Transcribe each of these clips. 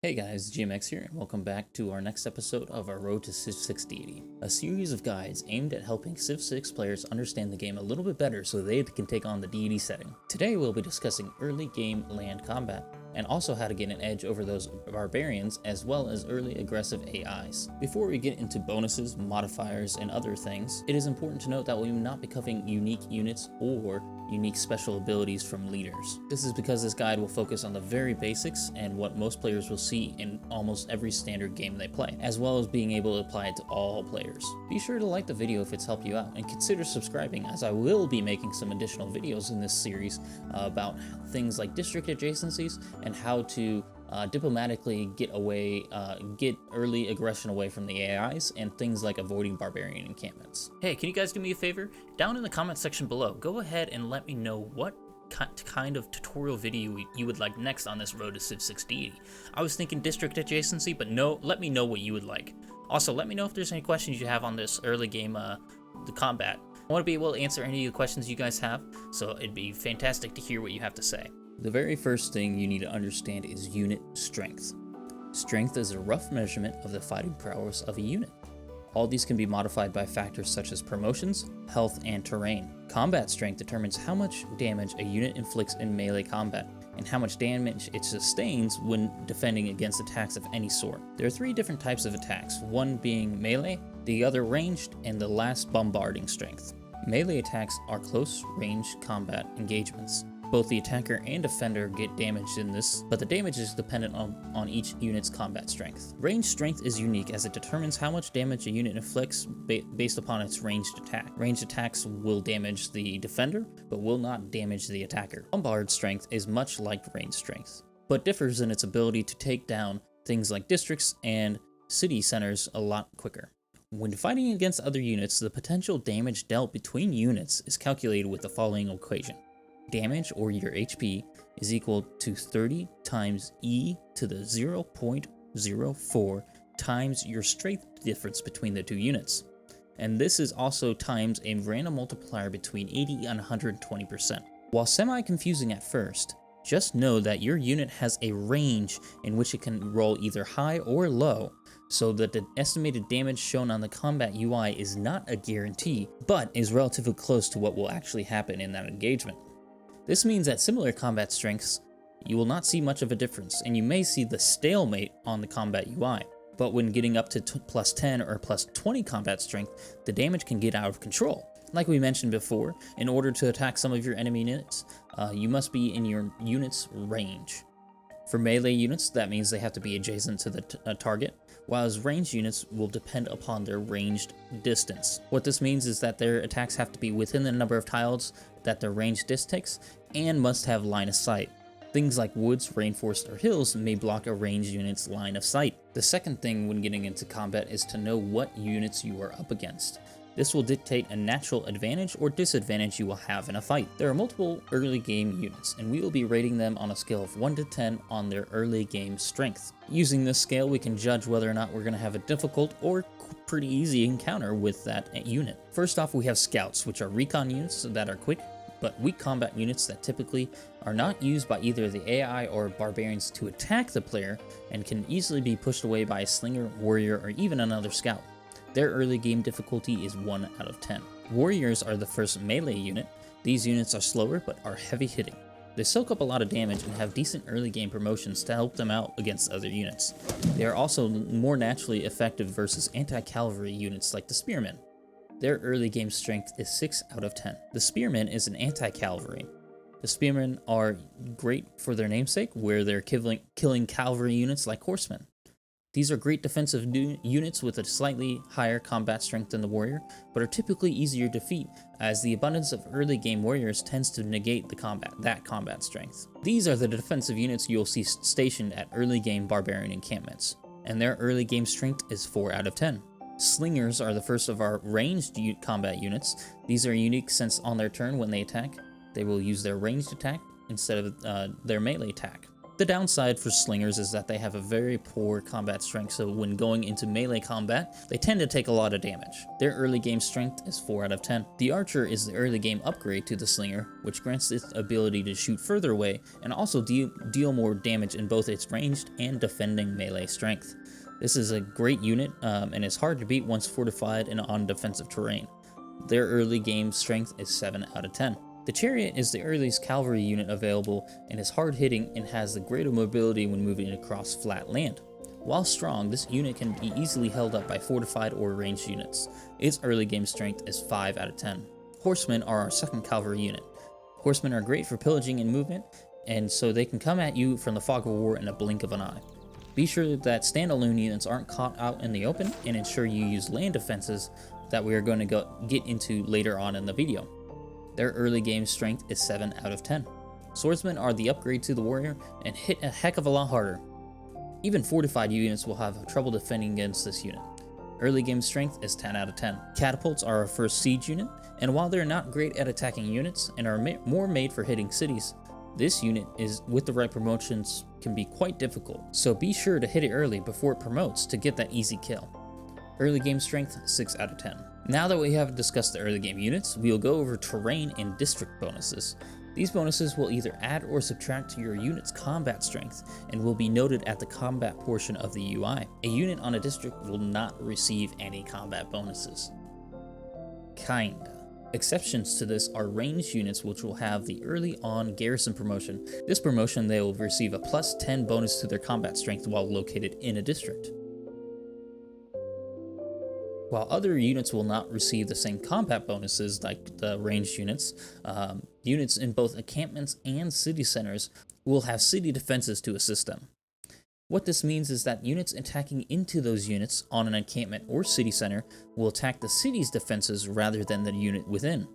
Hey guys, GMX here, and welcome back to our next episode of our Road to Civ 6 Deity, a series of guides aimed at helping Civ 6 players understand the game a little bit better so they can take on the Deity setting. Today we'll be discussing early game land combat, and also how to get an edge over those barbarians as well as early aggressive AIs. Before we get into bonuses, modifiers, and other things, it is important to note that we will not be covering unique units or unique special abilities from leaders. This is because this guide will focus on the very basics and what most players will see in almost every standard game they play, as well as being able to apply it to all players. Be sure to like the video if it's helped you out, and consider subscribing, as I will be making some additional videos in this series about things like district adjacencies and how to diplomatically get early aggression away from the AIs, and things like avoiding barbarian encampments. Hey, can you guys do me a favor? Down in the comment section below, go ahead and let me know what kind of tutorial video you would like next on this Road to Civ 6 Deity. I was thinking district adjacency, but no, let me know what you would like. Also, let me know if there's any questions you have on this early game, the combat. I want to be able to answer any of the questions you guys have, so it'd be fantastic to hear what you have to say. The very first thing you need to understand is unit strength. Strength is a rough measurement of the fighting prowess of a unit. All these can be modified by factors such as promotions, health, and terrain. Combat strength determines how much damage a unit inflicts in melee combat, and how much damage it sustains when defending against attacks of any sort. There are three different types of attacks, one being melee, the other ranged, and the last bombarding strength. Melee attacks are close range combat engagements. Both the attacker and defender get damaged in this, but the damage is dependent on each unit's combat strength. Ranged strength is unique as it determines how much damage a unit inflicts based upon its ranged attack. Ranged attacks will damage the defender, but will not damage the attacker. Bombard strength is much like ranged strength, but differs in its ability to take down things like districts and city centers a lot quicker. When fighting against other units, the potential damage dealt between units is calculated with the following equation. Damage, or your HP, is equal to 30 times e to the 0.04 times your strength difference between the two units. And this is also times a random multiplier between 80 and 120%. While semi-confusing at first, just know that your unit has a range in which it can roll either high or low, so that the estimated damage shown on the combat UI is not a guarantee, but is relatively close to what will actually happen in that engagement. This means at similar combat strengths, you will not see much of a difference, and you may see the stalemate on the combat UI. But when getting up to plus 10 or plus 20 combat strength, the damage can get out of control. Like we mentioned before, in order to attack some of your enemy units, you must be in your unit's range. For melee units, that means they have to be adjacent to the target, whereas ranged units will depend upon their ranged distance. What this means is that their attacks have to be within the number of tiles that their ranged disc takes, and must have line of sight. Things like woods, rainforest, or hills may block a ranged unit's line of sight. The second thing when getting into combat is to know what units you are up against. This will dictate a natural advantage or disadvantage you will have in a fight. There are multiple early game units, and we will be rating them on a scale of 1 to 10 on their early game strength. Using this scale, we can judge whether or not we're going to have a difficult or pretty easy encounter with that unit. First off, we have scouts, which are recon units that are quick, but weak combat units that typically are not used by either the AI or barbarians to attack the player, and can easily be pushed away by a slinger, warrior, or even another scout. Their early game difficulty is 1 out of 10. Warriors are the first melee unit. These units are slower but are heavy hitting. They soak up a lot of damage and have decent early game promotions to help them out against other units. They are also more naturally effective versus anti-cavalry units like the spearmen. Their early game strength is 6 out of 10. The spearman is an anti-cavalry. The spearmen are great for their namesake, where they're killing cavalry units like horsemen. These are great defensive units with a slightly higher combat strength than the warrior, but are typically easier to defeat, as the abundance of early game warriors tends to negate that combat strength. These are the defensive units you'll see stationed at early game barbarian encampments, and their early game strength is 4 out of 10. Slingers are the first of our ranged combat units. These are unique since on their turn when they attack, they will use their ranged attack instead of their melee attack. The downside for slingers is that they have a very poor combat strength, so when going into melee combat, they tend to take a lot of damage. Their early game strength is 4 out of 10. The archer is the early game upgrade to the slinger, which grants its ability to shoot further away and also deal more damage in both its ranged and defending melee strength. This is a great unit and is hard to beat once fortified and on defensive terrain. Their early game strength is 7 out of 10. The Chariot is the earliest cavalry unit available and is hard hitting and has the greater mobility when moving across flat land. While strong, this unit can be easily held up by fortified or ranged units. Its early game strength is 5 out of 10. Horsemen are our second cavalry unit. Horsemen are great for pillaging and movement, and so they can come at you from the fog of war in a blink of an eye. Be sure that standalone units aren't caught out in the open, and ensure you use land defenses that we are going to get into later on in the video. Their early game strength is 7 out of 10. Swordsmen are the upgrade to the warrior and hit a heck of a lot harder. Even fortified units will have trouble defending against this unit. Early game strength is 10 out of 10. Catapults are our first siege unit, and while they're not great at attacking units and are more made for hitting cities, this unit is, with the right promotions, can be quite difficult, so be sure to hit it early before it promotes to get that easy kill. Early game strength, 6 out of 10. Now that we have discussed the early game units, we will go over terrain and district bonuses. These bonuses will either add or subtract to your unit's combat strength and will be noted at the combat portion of the UI. A unit on a district will not receive any combat bonuses. Kinda. Exceptions to this are ranged units, which will have the early on garrison promotion. This promotion, they will receive a plus 10 bonus to their combat strength while located in a district. While other units will not receive the same combat bonuses like the ranged units, units in both encampments and city centers will have city defenses to assist them. What this means is that units attacking into those units on an encampment or city center will attack the city's defenses rather than the unit within.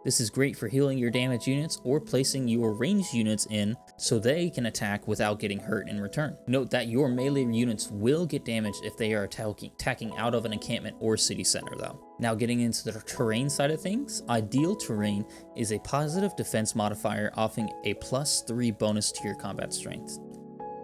This is great for healing your damaged units or placing your ranged units in so they can attack without getting hurt in return. Note that your melee units will get damaged if they are attacking out of an encampment or city center though. Now getting into the terrain side of things, ideal terrain is a positive defense modifier offering a plus 3 bonus to your combat strength.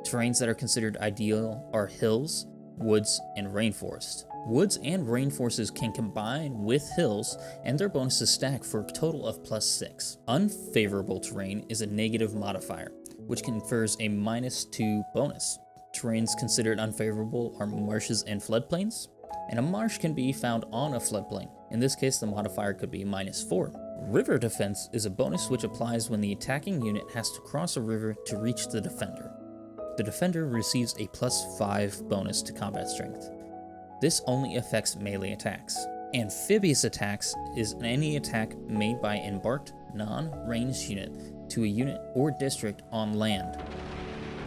Terrains that are considered ideal are hills, woods, and rainforest. Woods and rainforests can combine with hills, and their bonuses stack for a total of plus 6. Unfavorable terrain is a negative modifier, which confers a minus 2 bonus. Terrains considered unfavorable are marshes and floodplains, and a marsh can be found on a floodplain. In this case, the modifier could be minus 4. River defense is a bonus which applies when the attacking unit has to cross a river to reach the defender. The defender receives a plus 5 bonus to combat strength. This only affects melee attacks. Amphibious attacks is any attack made by an embarked, non-ranged unit to a unit or district on land.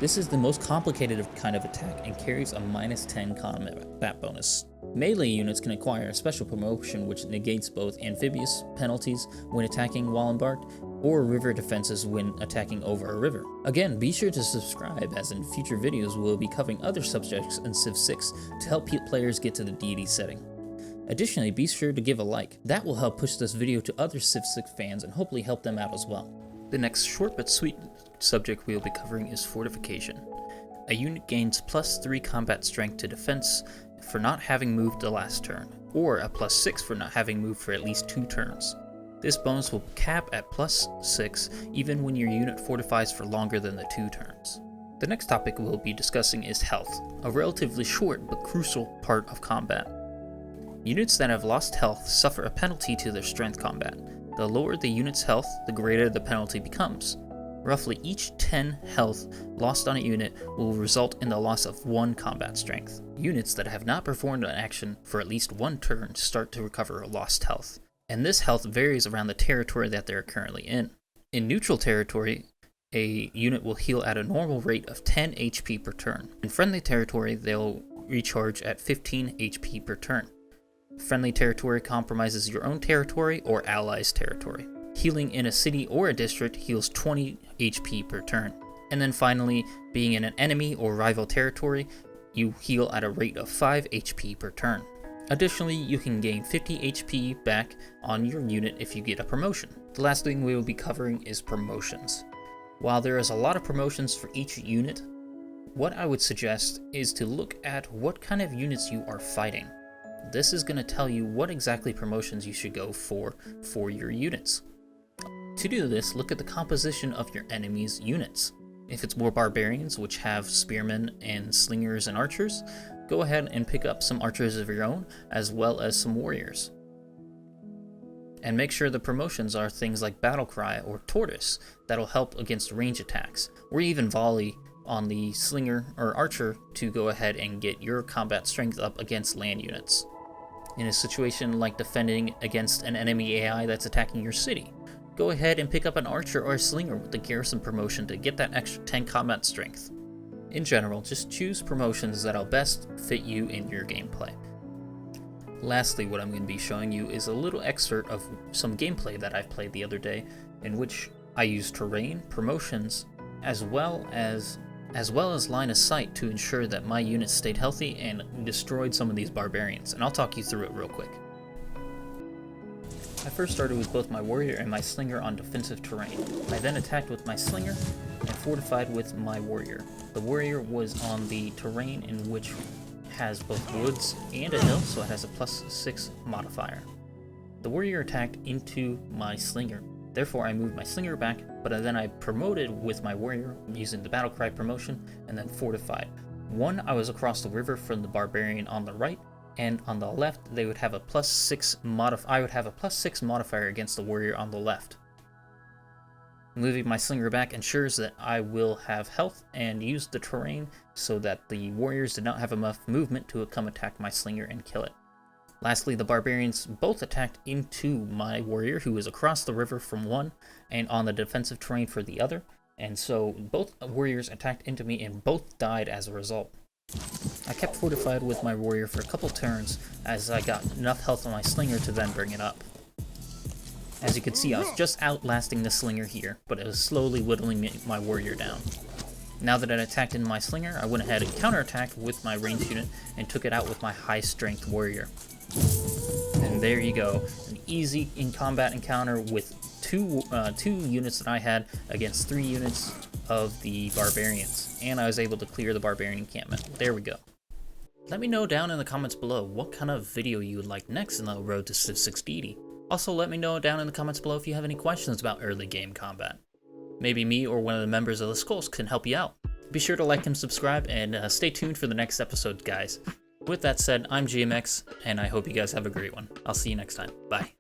This is the most complicated kind of attack and carries a minus 10 combat bonus. Melee units can acquire a special promotion which negates both amphibious penalties when attacking while embarked or river defenses when attacking over a river. Again, be sure to subscribe, as in future videos we'll be covering other subjects in Civ 6 to help players get to the Deity setting. Additionally, be sure to give a like. That will help push this video to other Civ 6 fans and hopefully help them out as well. The next short but sweet subject we'll be covering is Fortification. A unit gains plus 3 combat strength to defense for not having moved the last turn, or a plus 6 for not having moved for at least 2 turns. This bonus will cap at plus 6 even when your unit fortifies for longer than the 2 turns. The next topic we'll be discussing is health, a relatively short but crucial part of combat. Units that have lost health suffer a penalty to their strength combat. The lower the unit's health, the greater the penalty becomes. Roughly each 10 health lost on a unit will result in the loss of 1 combat strength. Units that have not performed an action for at least 1 turn start to recover lost health, and this health varies around the territory that they're currently in. In neutral territory, a unit will heal at a normal rate of 10 HP per turn. In friendly territory, they'll recharge at 15 HP per turn. Friendly territory compromises your own territory or allies' territory. Healing in a city or a district heals 20 HP per turn. And then finally, being in an enemy or rival territory, you heal at a rate of 5 HP per turn. Additionally, you can gain 50 HP back on your unit if you get a promotion. The last thing we will be covering is promotions. While there is a lot of promotions for each unit, what I would suggest is to look at what kind of units you are fighting. This is going to tell you what exactly promotions you should go for your units. To do this, look at the composition of your enemy's units. If it's more barbarians, which have spearmen and slingers and archers, go ahead and pick up some archers of your own, as well as some warriors. And make sure the promotions are things like Battlecry or Tortoise that'll help against range attacks, or even Volley on the slinger or archer to go ahead and get your combat strength up against land units. In a situation like defending against an enemy AI that's attacking your city, go ahead and pick up an archer or a slinger with the garrison promotion to get that extra 10 combat strength. In general, just choose promotions that'll best fit you in your gameplay. Lastly, what I'm going to be showing you is a little excerpt of some gameplay that I've played the other day, in which I used terrain, promotions, as well as line of sight to ensure that my units stayed healthy and destroyed some of these barbarians, and I'll talk you through it real quick. I first started with both my warrior and my slinger on defensive terrain. I then attacked with my slinger and fortified with my warrior. The warrior was on the terrain in which has both woods and a hill, so it has a +6 modifier. The warrior attacked into my slinger. Therefore, I moved my slinger back, but then I promoted with my warrior using the Battlecry promotion and then fortified. One, I was across the river from the barbarian on the right, and on the left, they would have a +6 I would have a +6 modifier against the warrior on the left. Moving my slinger back ensures that I will have health and use the terrain so that the warriors did not have enough movement to come attack my slinger and kill it. Lastly, the barbarians both attacked into my warrior, who was across the river from one and on the defensive terrain for the other, and so both warriors attacked into me and both died as a result. I kept fortified with my warrior for a couple turns as I got enough health on my slinger to then bring it up. As you can see, I was just outlasting the slinger here, but it was slowly whittling my warrior down. Now that it attacked in my slinger, I went ahead and counterattacked with my ranged unit and took it out with my high strength warrior. And there you go, an easy in combat encounter with two units that I had against 3 units of the barbarians, and I was able to clear the barbarian encampment. There we go. Let me know down in the comments below what kind of video you would like next in the road to Civ 6 Deity. Also, let me know down in the comments below if you have any questions about early game combat. Maybe me or one of the members of the Skulls can help you out. Be sure to like and subscribe, and stay tuned for the next episode, guys. With that said, I'm GMX, and I hope you guys have a great one. I'll see you next time. Bye.